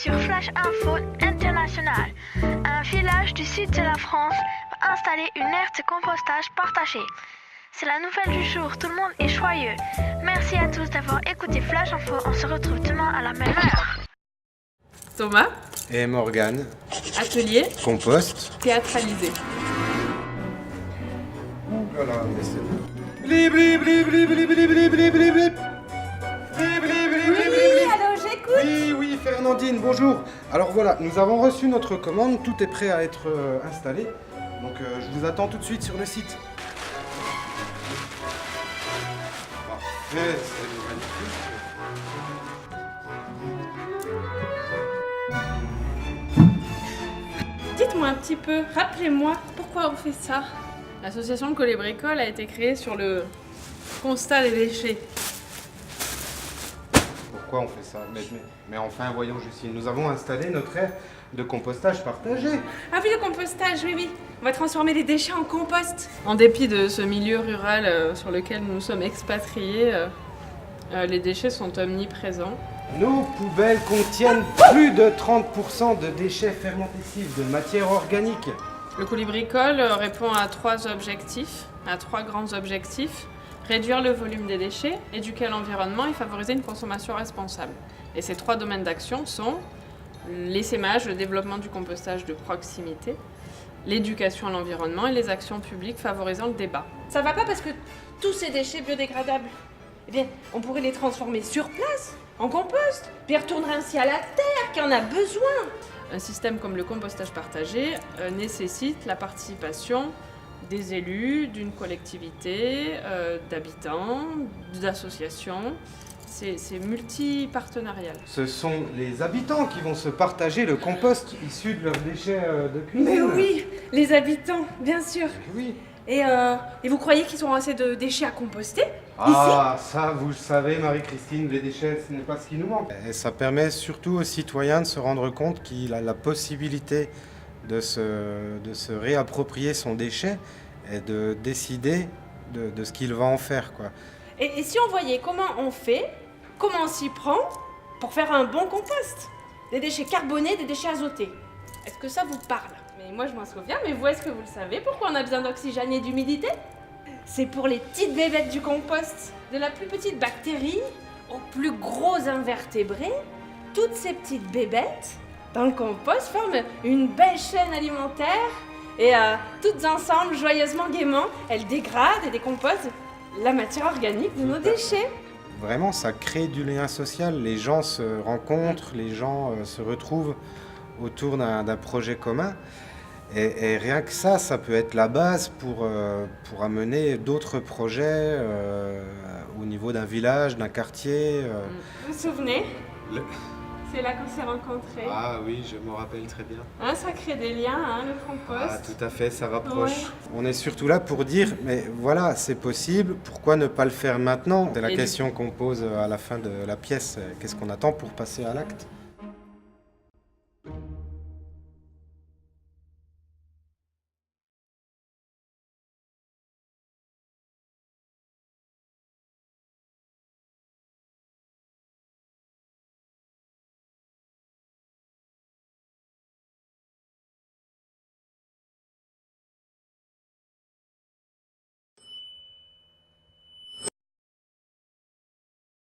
sur Flash Info International. Un village du sud de la France va installer une aire de compostage partagée. C'est la nouvelle du jour, tout le monde est joyeux. Merci à tous d'avoir écouté Flash Info, on se retrouve demain à la même heure. Thomas. Et Morgane. Atelier. Compost. Théâtralisé. Voilà, mais c'est... Blip, blip, blip, blip, blip, blip, blip, blip, blip, blip. Oui, alors j'écoute. Oui, Fernandine, bonjour. Alors voilà, nous avons reçu notre commande, tout est prêt à être installé. Donc je vous attends tout de suite sur le site. Parfait, c'est magnifique. Dites-moi un petit peu, rappelez-moi pourquoi on fait ça. L'association Coller-Bricole a été créée sur le constat des déchets. Pourquoi on fait ça mais enfin, voyons Justine, nous avons installé notre aire de compostage partagé. Ah oui, le compostage, oui. On va transformer les déchets en compost. En dépit de ce milieu rural sur lequel nous sommes expatriés, les déchets sont omniprésents. Nos poubelles contiennent plus de 30% de déchets fermentescifs, de matière organique. Le Coller-Bricole répond à trois grands objectifs. Réduire le volume des déchets, éduquer l'environnement et favoriser une consommation responsable. Et ces trois domaines d'action sont l'essaimage, le développement du compostage de proximité, l'éducation à l'environnement et les actions publiques favorisant le débat. Ça va pas parce que tous ces déchets biodégradables, eh bien, on pourrait les transformer sur place, en compost, puis retourner ainsi à la terre qui en a besoin. Un système comme le compostage partagé nécessite la participation des élus, d'une collectivité, d'habitants, d'associations. C'est multi-partenarial. Ce sont les habitants qui vont se partager le compost issu de leurs déchets de cuisine. Mais oui, les habitants, bien sûr. Oui. Et vous croyez qu'ils auront assez de déchets à composter Ah, ça, vous le savez, Marie-Christine, les déchets, ce n'est pas ce qui nous manque. Et ça permet surtout aux citoyens de se rendre compte qu'il a la possibilité de se réapproprier son déchet et de décider de ce qu'il va en faire, quoi. Et si on voyait comment on fait, comment on s'y prend pour faire un bon compost? Des déchets carbonés, des déchets azotés. Est-ce que ça vous parle? Mais moi je m'en souviens, mais vous, est-ce que vous le savez? Pourquoi on a besoin d'oxygène et d'humidité? C'est pour les petites bébêtes du compost. De la plus petite bactérie au plus gros invertébré, toutes ces petites bébêtes dans le compost forment une belle chaîne alimentaire et toutes ensemble, joyeusement, gaiement, elles dégradent et décomposent la matière organique de nos déchets. Vraiment, ça crée du lien social. Les gens se rencontrent, les gens se retrouvent autour d'un projet commun. Et rien que ça peut être la base pour amener d'autres projets au niveau d'un village, d'un quartier. Vous vous souvenez? C'est là qu'on s'est rencontrés. Ah oui, je me rappelle très bien. Hein, ça crée des liens, hein, le compost. Ah, tout à fait, ça rapproche. Ouais. On est surtout là pour dire, mais voilà, c'est possible, pourquoi ne pas le faire maintenant? C'est la question qu'on pose à la fin de la pièce. Qu'est-ce qu'on attend pour passer à l'acte?